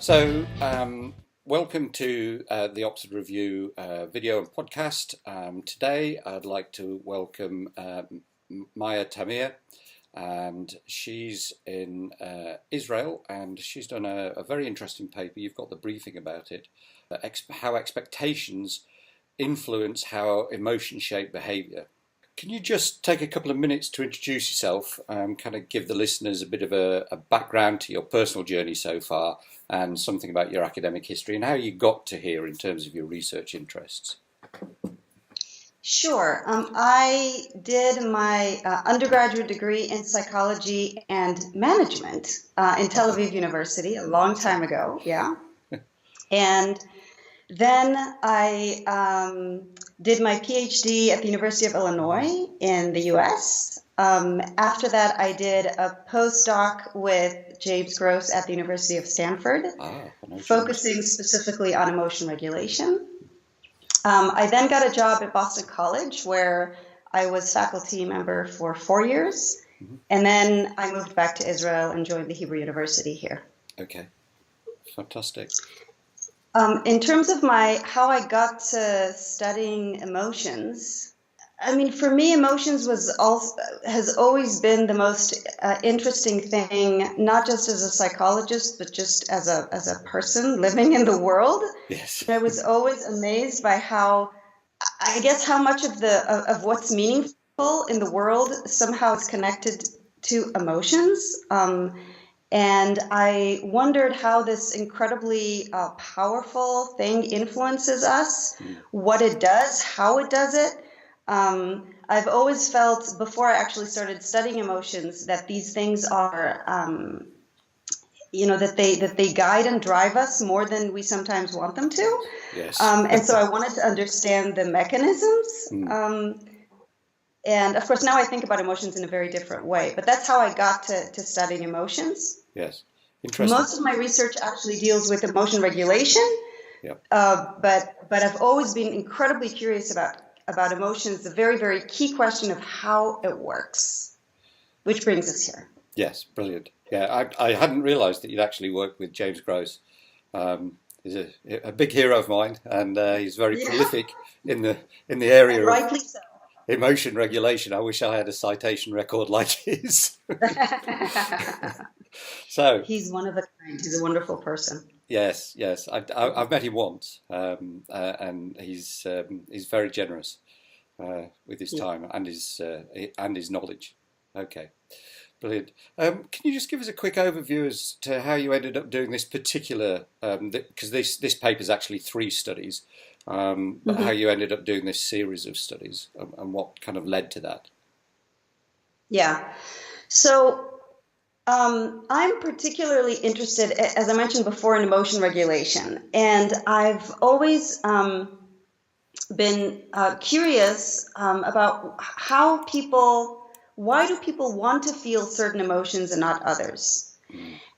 Welcome to the Oxford Review video and podcast. Today I'd like to welcome Maya Tamir, and she's in Israel, and she's done a very interesting paper. You've got the briefing about it, how expectations influence how emotions shape behaviour. Can you just take a couple of minutes to introduce yourself and kind of give the listeners a bit of a background to your personal journey so far and something about your academic history and how you got to here in terms of your research interests? Sure. I did my undergraduate degree in psychology and management in Tel Aviv University a long time ago, And then I did my PhD at the University of Illinois in the US. After that, I did a postdoc with James Gross at the University of Stanford, focusing specifically on emotion regulation. I then got a job at Boston College, where I was faculty member for 4 years. And then I moved back to Israel and joined the Hebrew University here. Okay, fantastic. In terms of how I got to studying emotions, I mean, for me, emotions has always been the most interesting thing, not just as a psychologist, but just as a person living in the world. Yes. I was always amazed by how much of what's meaningful in the world somehow is connected to emotions. And I wondered how this incredibly powerful thing influences us, what it does, how it does it. I've always felt, before I actually started studying emotions, that these things are, that they guide and drive us more than we sometimes want them to. Yes. And so I wanted to understand the mechanisms. And of course, now I think about emotions in a very different way. But that's how I got to studying emotions. Yes. Interesting. Most of my research actually deals with emotion regulation. Yep. But I've always been incredibly curious about emotions, the very, very key question of how it works, which brings us here. Yes, brilliant. Yeah, I hadn't realised that you'd actually worked with James Gross. He's a big hero of mine, and he's very prolific in the area of rightly so. Emotion regulation. I wish I had a citation record like his. So he's one of a kind. He's a wonderful person. Yes. I've met him once, and he's very generous with his time and his knowledge. Okay, brilliant. Can you just give us a quick overview as to how you ended up doing this particular? Because this paper is actually 3 studies. But how you ended up doing this series of studies and what kind of led to that? Yeah. So I'm particularly interested, as I mentioned before, in emotion regulation. And I've always been curious about why do people want to feel certain emotions and not others?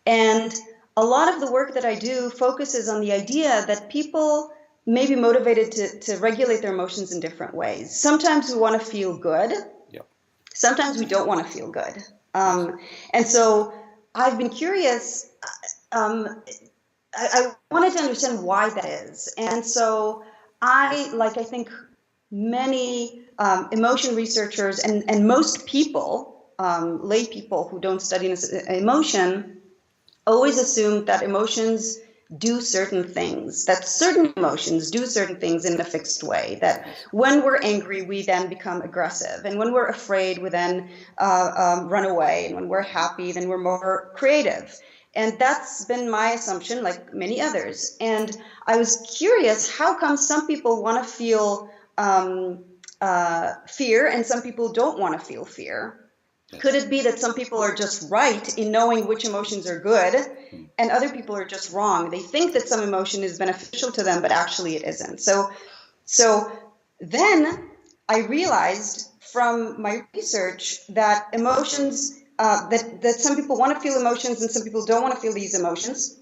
And a lot of the work that I do focuses on the idea that people may be motivated to regulate their emotions in different ways. Sometimes we want to feel good. Yep. Sometimes we don't want to feel good. And so I've been curious. I wanted to understand why that is. And so I think many emotion researchers and most people, lay people who don't study emotion, always assume that emotions do certain things, that certain emotions do certain things in a fixed way, that when we're angry, we then become aggressive. And when we're afraid, we then run away. And when we're happy, then we're more creative. And that's been my assumption, like many others. And I was curious, how come some people want to feel fear and some people don't want to feel fear? Could it be that some people are just right in knowing which emotions are good and other people are just wrong? They think that some emotion is beneficial to them, but actually it isn't. So then I realized from my research that emotions, that some people want to feel emotions and some people don't want to feel these emotions,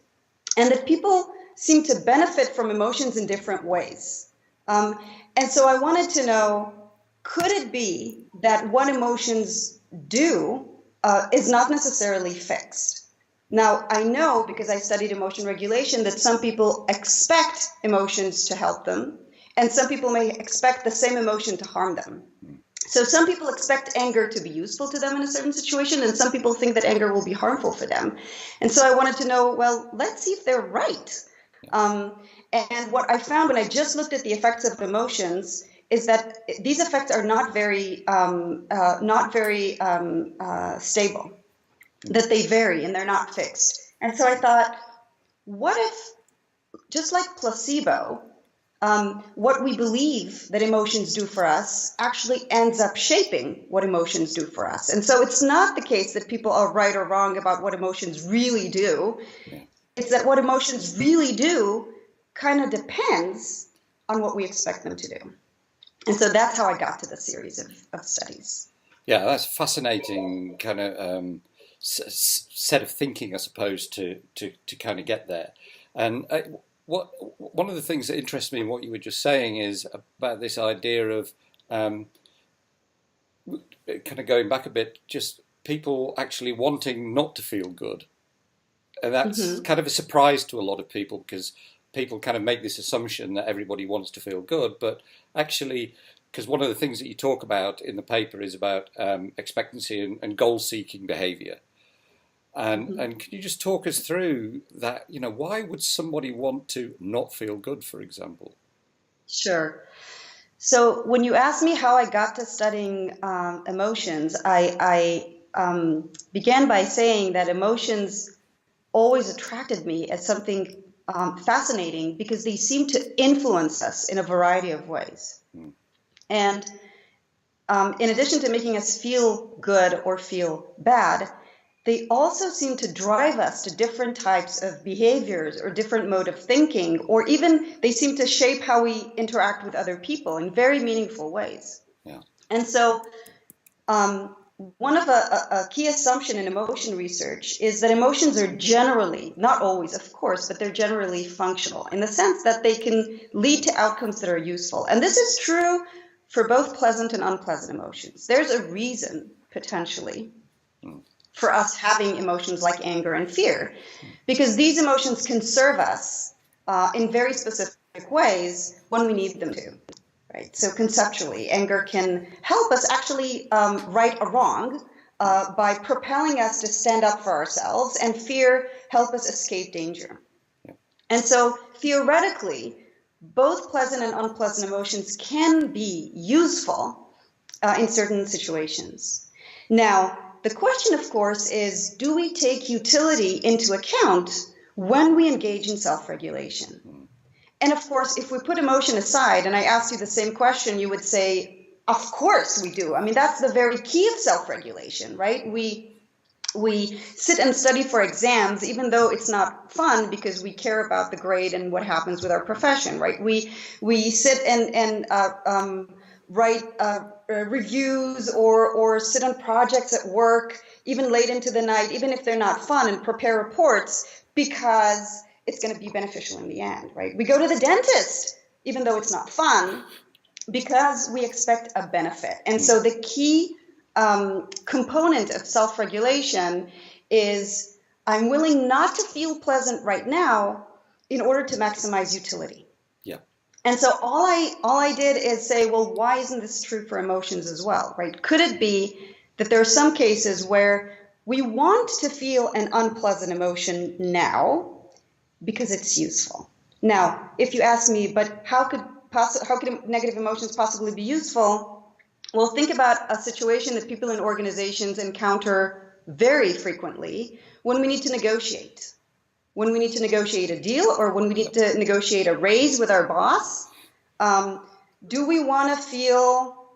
and that people seem to benefit from emotions in different ways. And so I wanted to know, could it be that what emotions do is not necessarily fixed? Now, I know because I studied emotion regulation that some people expect emotions to help them, and some people may expect the same emotion to harm them. So some people expect anger to be useful to them in a certain situation, and some people think that anger will be harmful for them. And so I wanted to know, well, let's see if they're right. And what I found when I just looked at the effects of emotions is that these effects are not very stable, that they vary and they're not fixed. And so I thought, what if, just like placebo, what we believe that emotions do for us actually ends up shaping what emotions do for us. And so it's not the case that people are right or wrong about what emotions really do. Yeah. It's that what emotions really do kind of depends on what we expect them to do. And so that's how I got to the series of studies. Yeah, that's fascinating kind of set of thinking, I suppose, to kind of get there. And one of the things that interests me in what you were just saying is about this idea of kind of going back a bit, just people actually wanting not to feel good. And that's kind of a surprise to a lot of people, because people kind of make this assumption that everybody wants to feel good. But actually, because one of the things that you talk about in the paper is about expectancy and goal-seeking behaviour. And can you just talk us through that? You know, why would somebody want to not feel good, for example? Sure. So when you asked me how I got to studying emotions, I began by saying that emotions always attracted me as something fascinating because they seem to influence us in a variety of ways. And in addition to making us feel good or feel bad, they also seem to drive us to different types of behaviors or different mode of thinking, or even they seem to shape how we interact with other people in very meaningful ways. Yeah. And so one of a key assumption in emotion research is that emotions are generally, not always, of course, but they're generally functional in the sense that they can lead to outcomes that are useful. And this is true for both pleasant and unpleasant emotions. There's a reason, potentially, for us having emotions like anger and fear, because these emotions can serve us in very specific ways when we need them to. Right. So conceptually, anger can help us actually right a wrong by propelling us to stand up for ourselves, and fear help us escape danger. Yeah. And so theoretically, both pleasant and unpleasant emotions can be useful in certain situations. Now, the question, of course, is, do we take utility into account when we engage in self-regulation? And of course, if we put emotion aside, and I asked you the same question, you would say, of course we do. I mean, that's the very key of self-regulation, right? We sit and study for exams, even though it's not fun because we care about the grade and what happens with our profession, right? We sit and write reviews or sit on projects at work, even late into the night, even if they're not fun, and prepare reports because it's going to be beneficial in the end, right? We go to the dentist, even though it's not fun, because we expect a benefit. And so the key component of self-regulation is I'm willing not to feel pleasant right now in order to maximize utility. Yeah. And so all I did is say, well, why isn't this true for emotions as well, right? Could it be that there are some cases where we want to feel an unpleasant emotion now because it's useful? Now, if you ask me, but how could negative emotions possibly be useful? Well, think about a situation that people in organizations encounter very frequently when we need to negotiate. When we need to negotiate a deal, or when we need to negotiate a raise with our boss, do we want to feel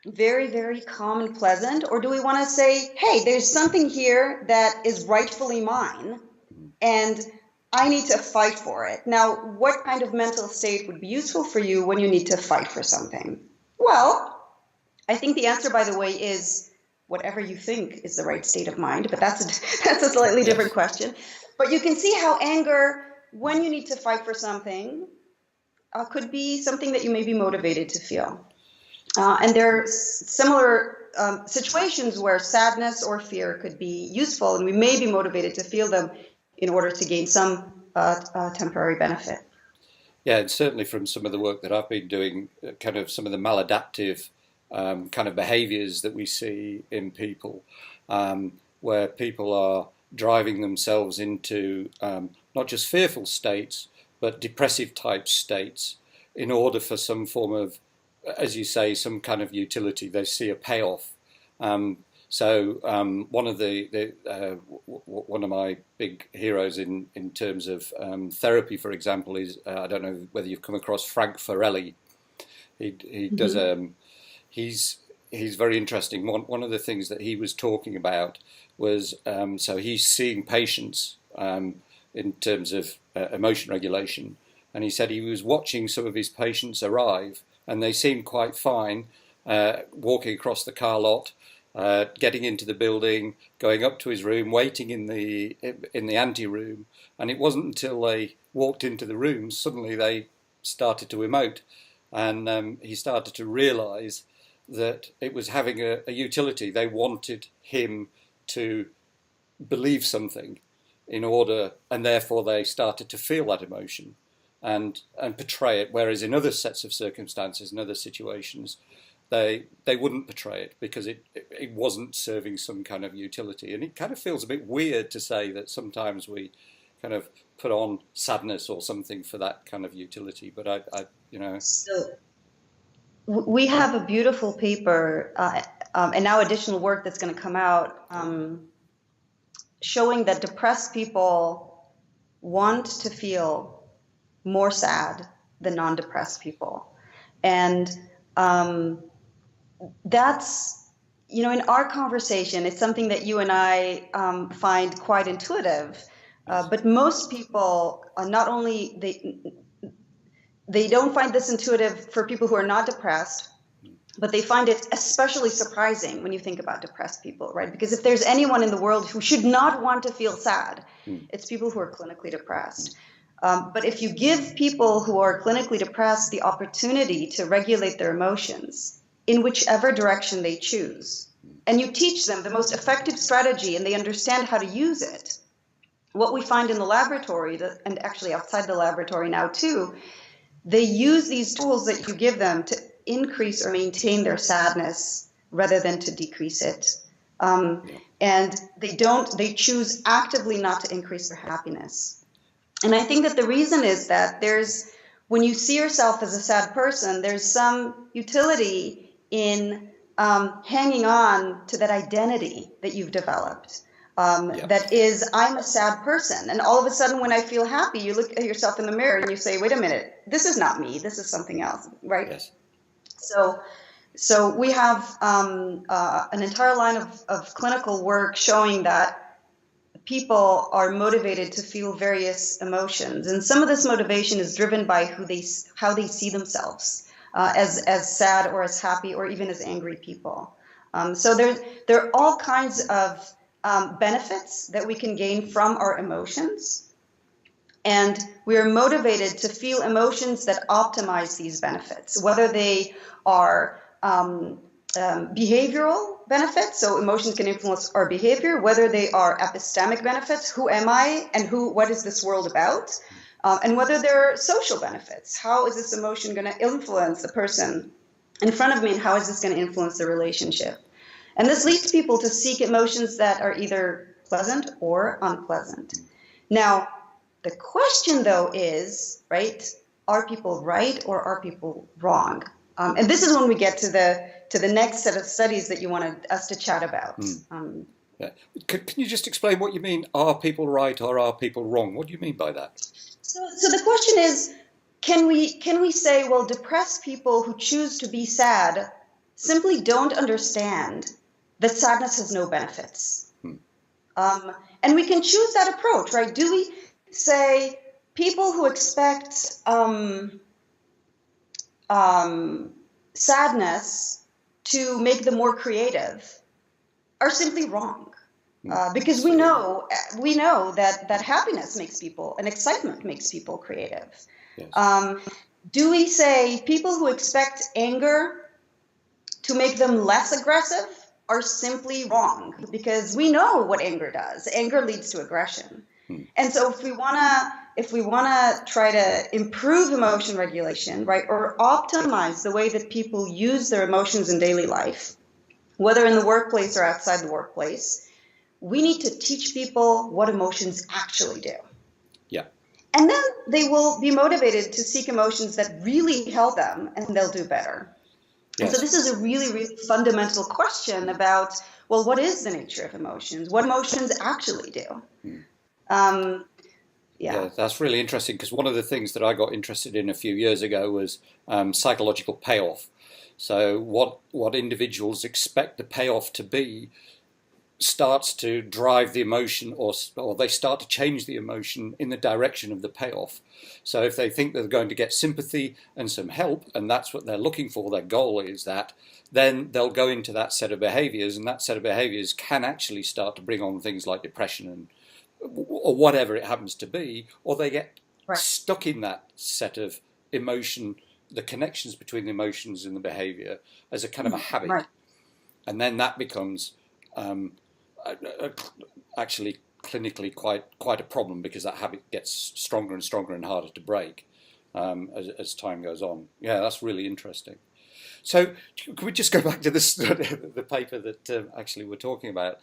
very, very calm and pleasant, or do we want to say, hey, there's something here that is rightfully mine, and I need to fight for it? Now, what kind of mental state would be useful for you when you need to fight for something? Well, I think the answer, by the way, is whatever you think is the right state of mind, but that's a slightly different question. But you can see how anger, when you need to fight for something, could be something that you may be motivated to feel. And there are similar situations where sadness or fear could be useful, and we may be motivated to feel them in order to gain some temporary benefit. Yeah, and certainly from some of the work that I've been doing, kind of some of the maladaptive kind of behaviours that we see in people, where people are driving themselves into not just fearful states, but depressive type states in order for some form of, as you say, some kind of utility. They see a payoff. One of one of my big heroes in terms of therapy, for example, is I don't know whether you've come across Frank Farelli. He does he's very interesting. One of the things that he was talking about was so he's seeing patients in terms of emotion regulation, and he said he was watching some of his patients arrive, and they seemed quite fine, walking across the car lot. Getting into the building, going up to his room, waiting in the ante room, and it wasn't until they walked into the room suddenly they started to emote, and he started to realise that it was having a utility. They wanted him to believe something in order, and therefore they started to feel that emotion and portray it. Whereas in other sets of circumstances, in other situations, they wouldn't portray it because it wasn't serving some kind of utility. And it kind of feels a bit weird to say that sometimes we kind of put on sadness or something for that kind of utility. But I So we have a beautiful paper and now additional work that's going to come out showing that depressed people want to feel more sad than non-depressed people. And that's, in our conversation, it's something that you and I find quite intuitive. But most people, not only they don't find this intuitive for people who are not depressed, but they find it especially surprising when you think about depressed people, right? Because if there's anyone in the world who should not want to feel sad, it's people who are clinically depressed. But if you give people who are clinically depressed the opportunity to regulate their emotions in whichever direction they choose, and you teach them the most effective strategy and they understand how to use it, what we find in the laboratory, and actually outside the laboratory now too, they use these tools that you give them to increase or maintain their sadness rather than to decrease it. And they choose actively not to increase their happiness. And I think that the reason is that when you see yourself as a sad person, there's some utility in hanging on to that identity that you've developed. That is, I'm a sad person. And all of a sudden, when I feel happy, you look at yourself in the mirror and you say, wait a minute, this is not me. This is something else, right? Yes. So we have an entire line of clinical work showing that people are motivated to feel various emotions. And some of this motivation is driven by how they see themselves as sad or as happy or even as angry people. So there are all kinds of benefits that we can gain from our emotions, and we are motivated to feel emotions that optimize these benefits, whether they are behavioral benefits, so emotions can influence our behavior, whether they are epistemic benefits, who am I and what is this world about, and whether they're social benefits, how is this emotion going to influence the person in front of me, and how is this going to influence the relationship. And this leads people to seek emotions that are either pleasant or unpleasant. Now, the question, though, is, right, are people right or are people wrong? And this is when we get to the next set of studies that you wanted us to chat about. Yeah. Can you just explain what you mean, are people right or are people wrong? What do you mean by that? So the question is, can we say, well, depressed people who choose to be sad simply don't understand that sadness has no benefits? And we can choose that approach, right? Do we say people who expect sadness to make them more creative are simply wrong? Because we know that happiness makes people, and excitement makes people creative. Yes. Do we say people who expect anger to make them less aggressive are simply wrong, because we know what anger does. Anger leads to aggression. And so if we want to try to improve emotion regulation, right, or optimize the way that people use their emotions in daily life, whether in the workplace or outside the workplace, we need to teach people what emotions actually do. Yeah. And then they will be motivated to seek emotions that really help them, and they'll do better. Yes. And so this is a really, really fundamental question about, well, what is the nature of emotions? What emotions actually do? Yeah, that's really interesting, because one of the things that I got interested in a few years ago was psychological payoff. So what individuals expect the payoff to be starts to drive the emotion, or they start to change the emotion in the direction of the payoff. So if they think they're going to get sympathy and some help, and that's what they're looking for, their goal is that, then they'll go into that set of behaviours, and that set of behaviours can actually start to bring on things like depression or whatever it happens to be, or they get stuck in that set of emotion, the connections between the emotions and the behaviour as a kind of a habit. And then that becomes actually clinically quite a problem, because that habit gets stronger and stronger and harder to break as time goes on. Yeah, that's really interesting. So can we just go back to the paper that actually we're talking about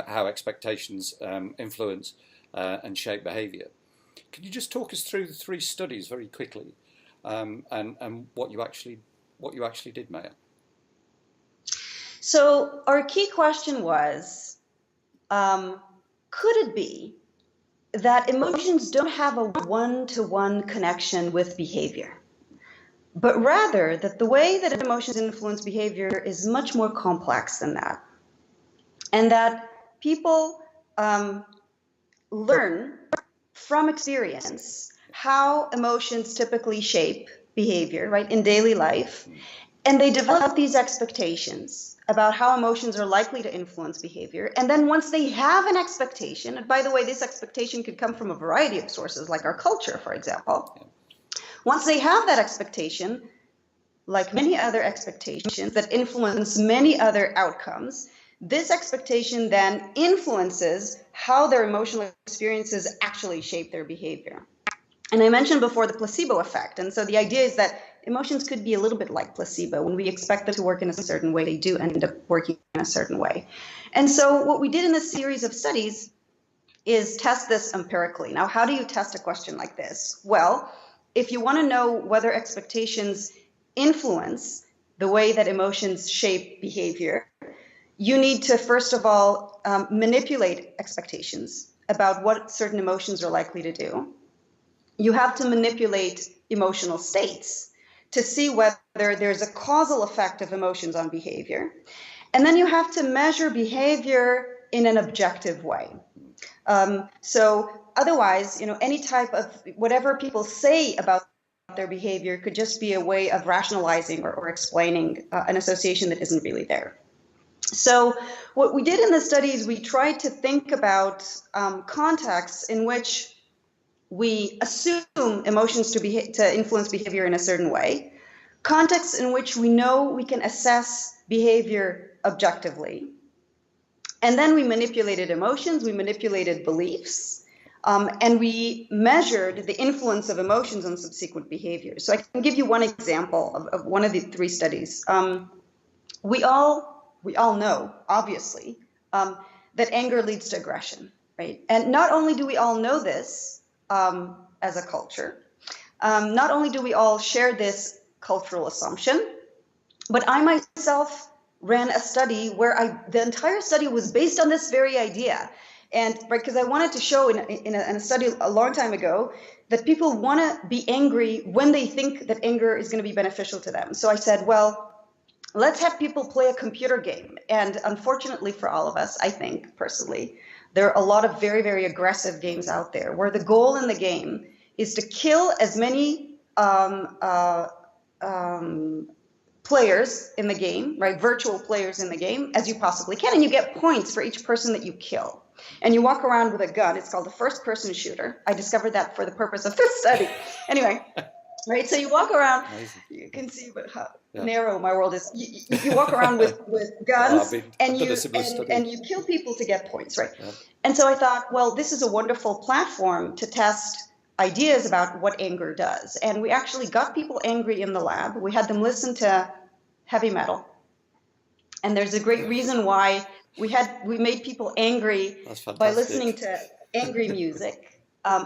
how expectations influence and shape behaviour? Can you just talk us through the 3 studies very quickly, and what you actually did, Maya? So our key question was, could it be that emotions don't have a one-to-one connection with behavior, but rather that the way that emotions influence behavior is much more complex than that, and that people learn from experience how emotions typically shape behavior, right, in daily life, and they develop these expectations about how emotions are likely to influence behavior. And then once they have an expectation, and by the way, this expectation could come from a variety of sources, like our culture, for example. Once they have that expectation, like many other expectations that influence many other outcomes, this expectation then influences how their emotional experiences actually shape their behavior. And I mentioned before the placebo effect. And so the idea is that emotions could be a little bit like placebo. When we expect them to work in a certain way, they do end up working in a certain way. And so what we did in this series of studies is test this empirically. Now, how do you test a question like this? Well, if you want to know whether expectations influence the way that emotions shape behavior, you need to, first of all, manipulate expectations about what certain emotions are likely to do. You have to manipulate emotional states to see whether there's a causal effect of emotions on behavior. And then you have to measure behavior in an objective way. So otherwise, any type of whatever people say about their behavior could just be a way of rationalizing or explaining an association that isn't really there. So what we did in the study is we tried to think about contexts in which we assume emotions to influence behavior in a certain way, contexts in which we know we can assess behavior objectively. And then we manipulated emotions, we manipulated beliefs, and we measured the influence of emotions on subsequent behaviors. So I can give you one example of one of the 3 studies. We all know, obviously, that anger leads to aggression, right? And not only do we all know this, as a culture. Not only do we all share this cultural assumption, but I myself ran a study where the entire study was based on this very idea. And because I wanted to show in a study a long time ago that people want to be angry when they think that anger is going to be beneficial to them. So I said, well, let's have people play a computer game. And unfortunately for all of us, I think personally, there are a lot of very, very aggressive games out there where the goal in the game is to kill as many players in the game, right, virtual players in the game, as you possibly can. And you get points for each person that you kill. And you walk around with a gun. It's called a first-person shooter. I discovered that for the purpose of this study. Anyway, right? So you walk around, Amazing. you can see how Yeah. narrow my world is. You walk around with Oh, guns I've done a similar study. and you kill people to get points, right? Yeah. And so I thought, well, this is a wonderful platform to test ideas about what anger does. And we actually got people angry in the lab. We had them listen to heavy metal. And there's a great reason why we made people angry That's by listening fantastic. to angry music.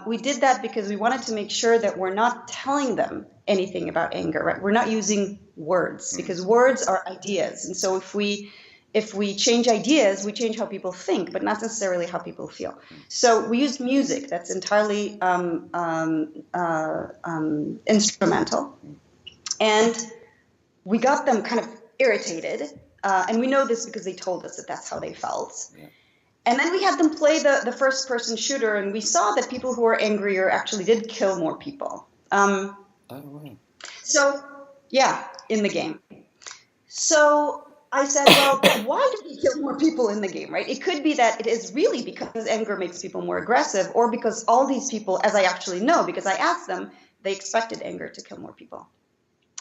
We did that because we wanted to make sure that we're not telling them anything about anger, right? We're not using words because words are ideas. And so if we change ideas, we change how people think, but not necessarily how people feel. So we used music that's entirely instrumental. And we got them kind of irritated. And we know this because they told us that that's how they felt. Yeah. And then we had them play the first person shooter, and we saw that people who were angrier actually did kill more people. Oh, wow. So, yeah, in the game. So I said, well, why do we kill more people in the game, right? It could be that it is really because anger makes people more aggressive, or because all these people, as I actually know, because I asked them, they expected anger to kill more people.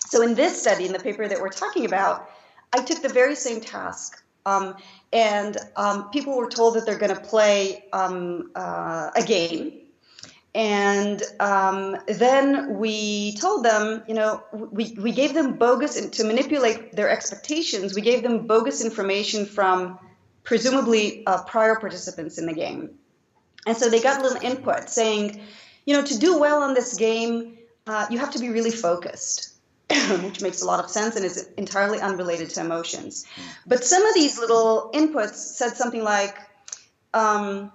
So in this study, in the paper that we're talking about, I took the very same task. And people were told that they're going to play a game. And then we told them, we gave them bogus, and to manipulate their expectations, we gave them bogus information from presumably prior participants in the game. And so they got a little input saying, to do well on this game, you have to be really focused. Which makes a lot of sense and is entirely unrelated to emotions. But some of these little inputs said something like, I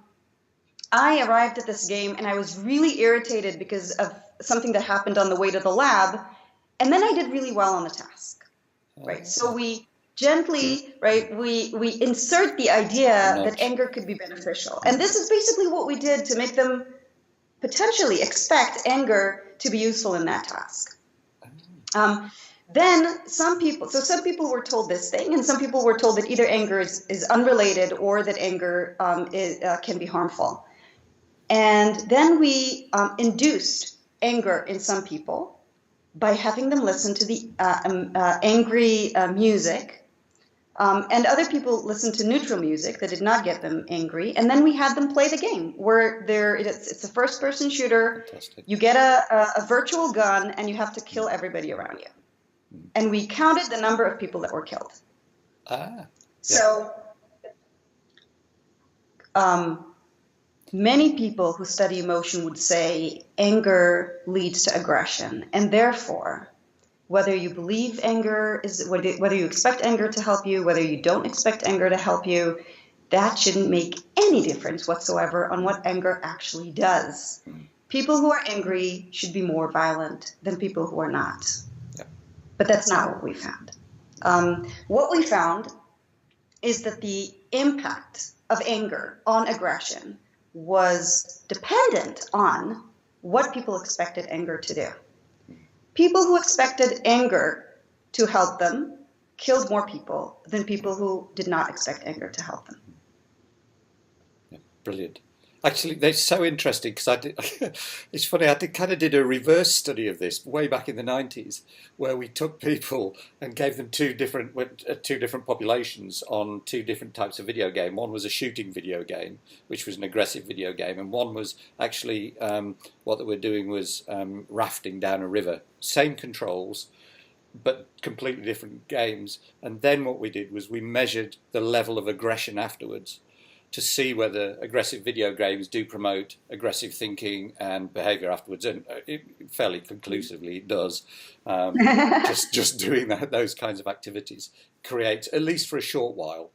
arrived at this game and I was really irritated because of something that happened on the way to the lab, and then I did really well on the task, right? So we gently, right, we insert the idea that anger could be beneficial. And this is basically what we did to make them potentially expect anger to be useful in that task. Then some people were told this thing, and some people were told that either anger is unrelated or that anger can be harmful. And then we induced anger in some people by having them listen to the angry music, and other people listened to neutral music that did not get them angry. And then we had them play the game where it's a first-person shooter. Fantastic. You get a virtual gun, and you have to kill everybody around you. And we counted the number of people that were killed. So many people who study emotion would say anger leads to aggression, and therefore, whether you believe anger whether you expect anger to help you, whether you don't expect anger to help you, that shouldn't make any difference whatsoever on what anger actually does. People who are angry should be more violent than people who are not. But that's not what we found. What we found is that the impact of anger on aggression was dependent on what people expected anger to do. People who expected anger to help them killed more people than people who did not expect anger to help them. Yeah, brilliant. Actually, they're so interesting because it's funny, I kind of did a reverse study of this way back in the 90s, where we took people and gave them two different populations on two different types of video game. One was a shooting video game, which was an aggressive video game, and one was actually what they were doing was rafting down a river. Same controls, but completely different games. And then what we did was we measured the level of aggression afterwards, to see whether aggressive video games do promote aggressive thinking and behaviour afterwards, and fairly conclusively it does. Just doing those kinds of activities creates, at least for a short while,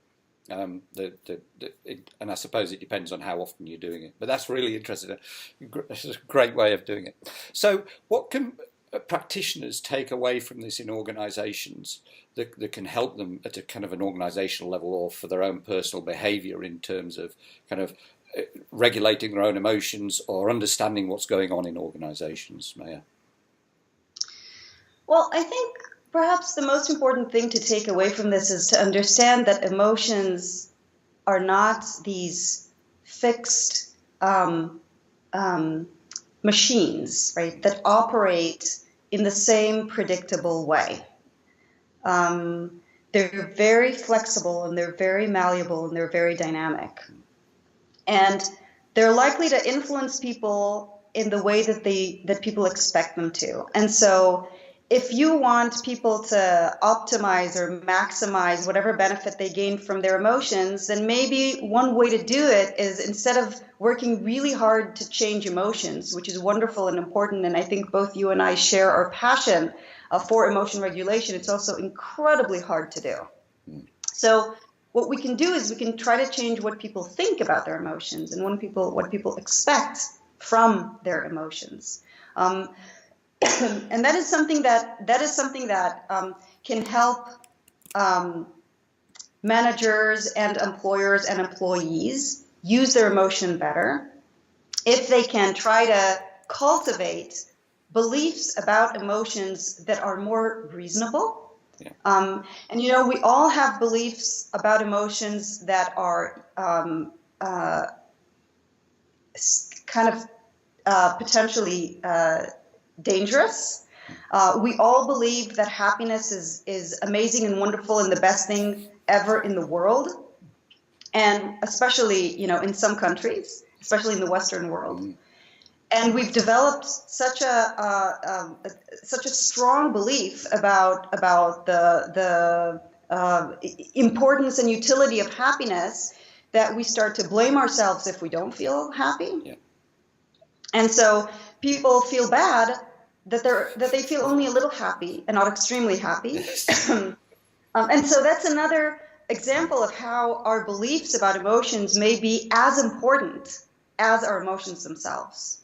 and I suppose it depends on how often you're doing it. But that's really interesting. It's a great way of doing it. So what can practitioners take away from this in organisations that can help them at a kind of an organisational level, or for their own personal behaviour in terms of kind of regulating their own emotions or understanding what's going on in organisations, Maya? Well, I think perhaps the most important thing to take away from this is to understand that emotions are not these fixed machines, right, that operate in the same predictable way. They're very flexible, and they're very malleable, and they're very dynamic. And they're likely to influence people in the way that people expect them to. And so if you want people to optimize or maximize whatever benefit they gain from their emotions, then maybe one way to do it is, instead of working really hard to change emotions, which is wonderful and important, and I think both you and I share our passion for emotion regulation, it's also incredibly hard to do. So what we can do is we can try to change what people think about their emotions and what people expect from their emotions. And that is something that can help managers and employers and employees use their emotion better if they can try to cultivate beliefs about emotions that are more reasonable. Yeah. And we all have beliefs about emotions that are kind of potentially dangerous. We all believe that happiness is amazing and wonderful and the best thing ever in the world, and especially in some countries, especially in the Western world. And we've developed such a strong belief about the importance and utility of happiness that we start to blame ourselves if we don't feel happy. Yeah. And so people feel bad that they feel only a little happy and not extremely happy. And so that's another example of how our beliefs about emotions may be as important as our emotions themselves.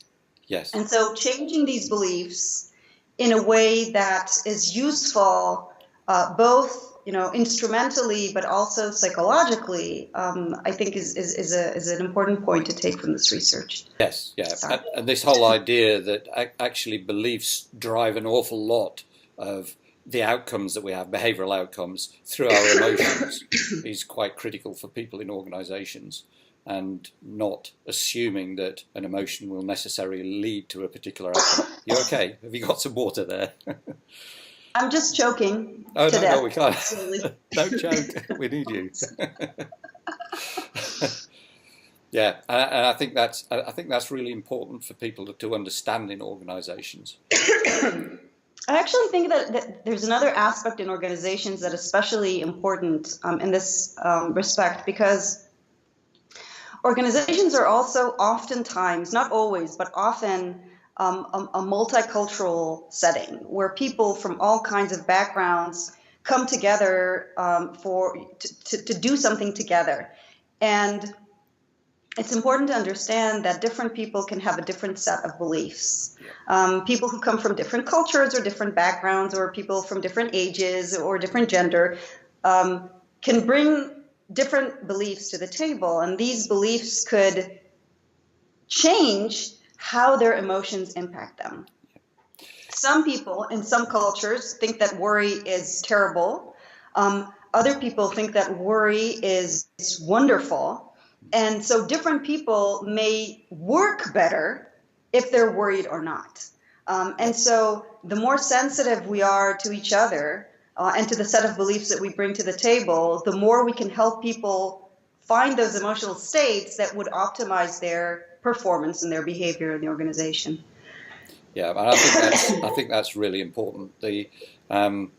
Yes. And so changing these beliefs in a way that is useful, both instrumentally but also psychologically, I think is an important point to take from this research. Yes, yeah, and this whole idea that actually beliefs drive an awful lot of the outcomes that we have, behavioural outcomes, through our emotions is quite critical for people in organisations, and not assuming that an emotion will necessarily lead to a particular outcome. You okay? Have you got some water there? I'm just choking. Oh, to no, death. no, we can't. Don't choke. We need you. Yeah, and I think that's really important for people to understand in organisations. I actually think that there's another aspect in organizations that is especially important in this respect, because organizations are also oftentimes, not always, but often a multicultural setting where people from all kinds of backgrounds come together to do something together. And it's important to understand that different people can have a different set of beliefs. People who come from different cultures or different backgrounds, or people from different ages or different gender, can bring different beliefs to the table. And these beliefs could change how their emotions impact them. Some people in some cultures think that worry is terrible. Other people think that worry is wonderful. And so different people may work better if they're worried or not. And so the more sensitive we are to each other and to the set of beliefs that we bring to the table, the more we can help people find those emotional states that would optimize their performance and their behavior in the organization. Yeah, and I think that's really important. And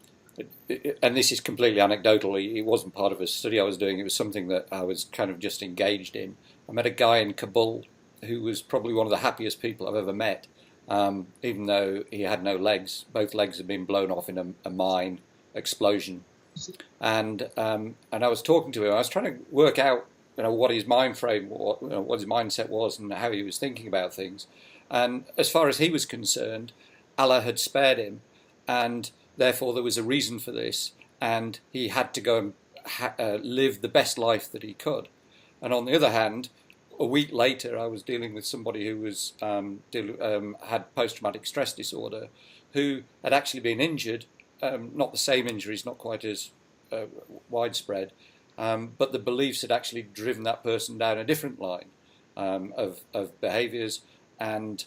this is completely anecdotal. It wasn't part of a study I was doing. It was something that I was kind of just engaged in. I met a guy in Kabul who was probably one of the happiest people I've ever met, even though he had no legs. Both legs had been blown off in a mine explosion. And I was talking to him. I was trying to work out, what his mind frame, what his mindset was, and how he was thinking about things. And as far as he was concerned, Allah had spared him, and therefore there was a reason for this, and he had to go and live the best life that he could. And on the other hand, a week later, I was dealing with somebody who was had post-traumatic stress disorder, who had actually been injured, not the same injuries, not quite as widespread, but the beliefs had actually driven that person down a different line of behaviours, and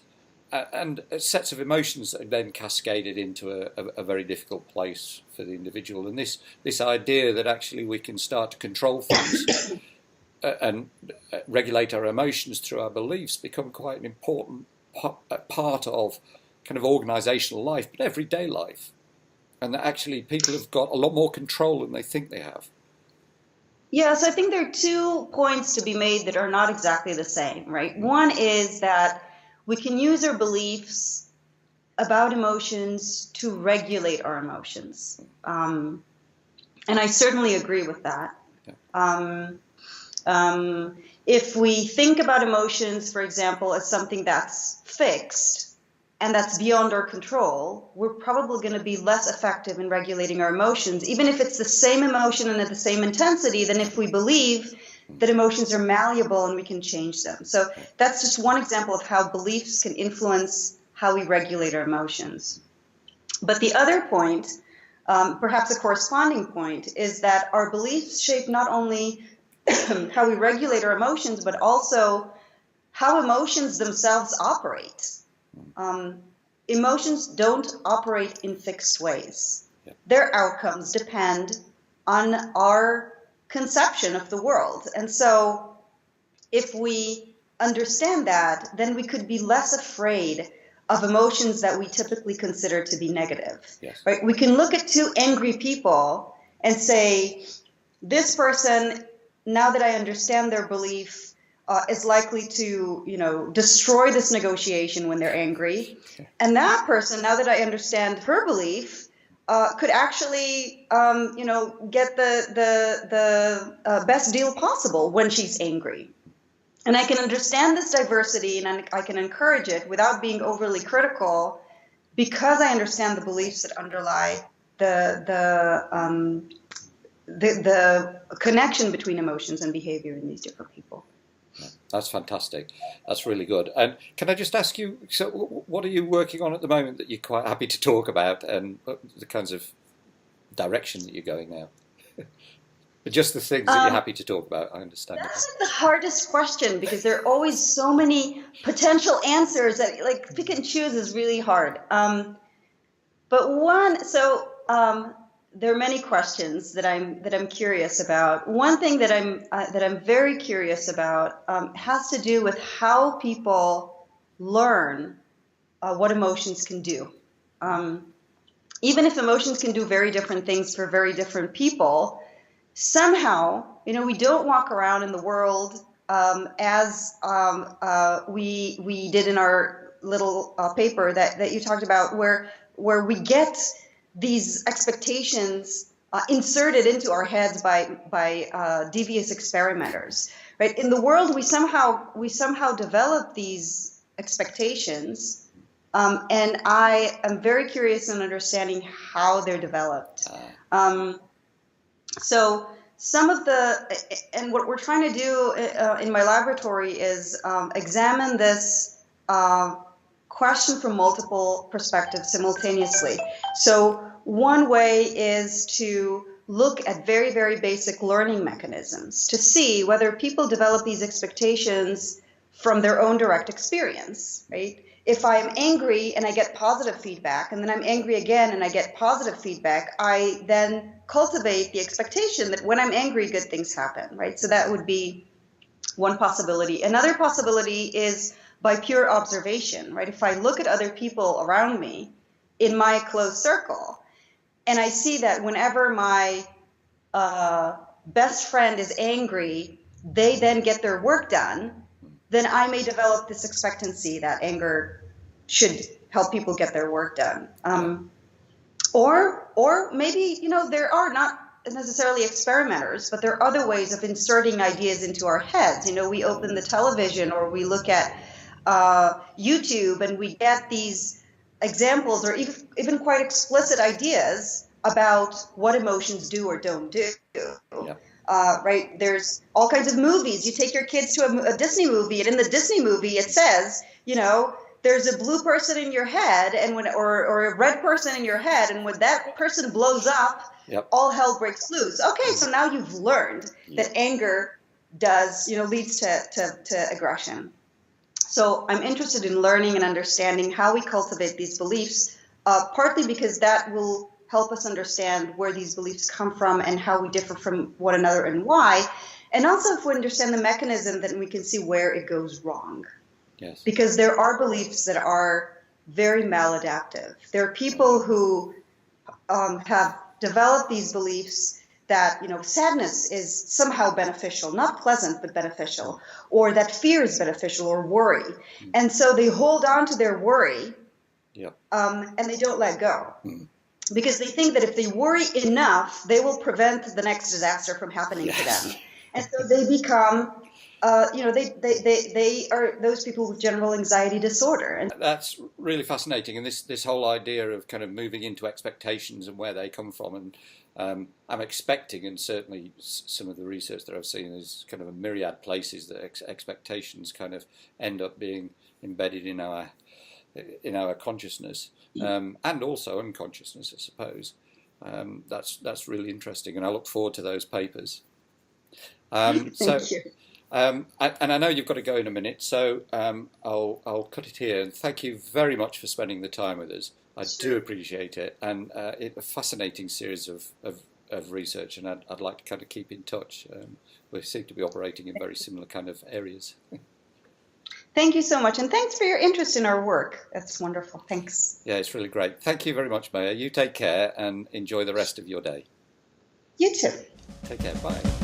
and sets of emotions that are then cascaded into a very difficult place for the individual. And this idea that actually we can start to control things and regulate our emotions through our beliefs become quite an important part of kind of organizational life, but everyday life. And that actually people have got a lot more control than they think they have. Yeah, so I think there are 2 points to be made that are not exactly the same, right? One is that we can use our beliefs about emotions to regulate our emotions. And I certainly agree with that. If we think about emotions, for example, as something that's fixed and that's beyond our control, we're probably going to be less effective in regulating our emotions, even if it's the same emotion and at the same intensity, than if we believe that emotions are malleable and we can change them. So that's just one example of how beliefs can influence how we regulate our emotions. But the other point, perhaps a corresponding point, is that our beliefs shape not only how we regulate our emotions, but also how emotions themselves operate. Emotions don't operate in fixed ways. Their outcomes depend on our conception of the world. And so if we understand that, then we could be less afraid of emotions that we typically consider to be negative. Yes. Right? We can look at 2 angry people and say, this person, now that I understand their belief, is likely to, destroy this negotiation when they're angry. And that person, now that I understand her belief, could actually, get the best deal possible when she's angry. And I can understand this diversity and I can encourage it without being overly critical, because I understand the beliefs that underlie the connection between emotions and behavior in these different people. Yeah, that's fantastic. That's really good. And can I just ask you, so what are you working on at the moment that you're quite happy to talk about, and the kinds of direction that you're going now? Just the things that you're happy to talk about, I understand. That's like the hardest question, because there are always so many potential answers that, like, pick and choose is really hard. There are many questions that I'm curious about. One thing that I'm very curious about has to do with how people learn what emotions can do. Even if emotions can do very different things for very different people, somehow, we don't walk around in the world as we did in our little paper that you talked about, where we get these expectations inserted into our heads by devious experimenters, right? In the world, we somehow develop these expectations, and I am very curious in understanding how they're developed. So some of and what we're trying to do in my laboratory is examine this question from multiple perspectives simultaneously. So one way is to look at very, very basic learning mechanisms to see whether people develop these expectations from their own direct experience, right? If I'm angry and I get positive feedback, and then I'm angry again and I get positive feedback, I then cultivate the expectation that when I'm angry, good things happen, right? So that would be one possibility. Another possibility is by pure observation, right? If I look at other people around me in my close circle, and I see that whenever my best friend is angry, they then get their work done, then I may develop this expectancy that anger should help people get their work done. Or maybe, there are not necessarily experimenters, but there are other ways of inserting ideas into our heads. We open the television or we look at YouTube and we get these examples or even quite explicit ideas about what emotions do or don't do. Yeah. Right? There's all kinds of movies. You take your kids to a Disney movie, and in the Disney movie, it says, there's a blue person in your head, and or a red person in your head, and when that person blows up, yep, all hell breaks loose. Okay, so now you've learned that anger leads to aggression. So I'm interested in learning and understanding how we cultivate these beliefs, partly because that will help us understand where these beliefs come from and how we differ from one another and why. And also, if we understand the mechanism, then we can see where it goes wrong. Yes. Because there are beliefs that are very maladaptive. There are people who have developed these beliefs that, sadness is somehow beneficial, not pleasant, but beneficial, or that fear is beneficial, or worry. And so they hold on to their worry, and they don't let go. Because they think that if they worry enough, they will prevent the next disaster from happening to them. And so they become, they are those people with general anxiety disorder. And that's really fascinating. And this whole idea of kind of moving into expectations and where they come from. And I'm expecting, and certainly some of the research that I've seen is kind of a myriad places that expectations kind of end up being embedded in our consciousness, and also unconsciousness, I suppose. That's really interesting, and I look forward to those papers. Thank you. And I know you've got to go in a minute, so I'll cut it here. And thank you very much for spending the time with us. I do appreciate it, and it's a fascinating series of research, and I'd like to kind of keep in touch. We seem to be operating in very similar kind of areas. Thank you so much, and thanks for your interest in our work. That's wonderful. Thanks. Yeah, it's really great. Thank you very much, Maya. You take care and enjoy the rest of your day. You too. Take care. Bye.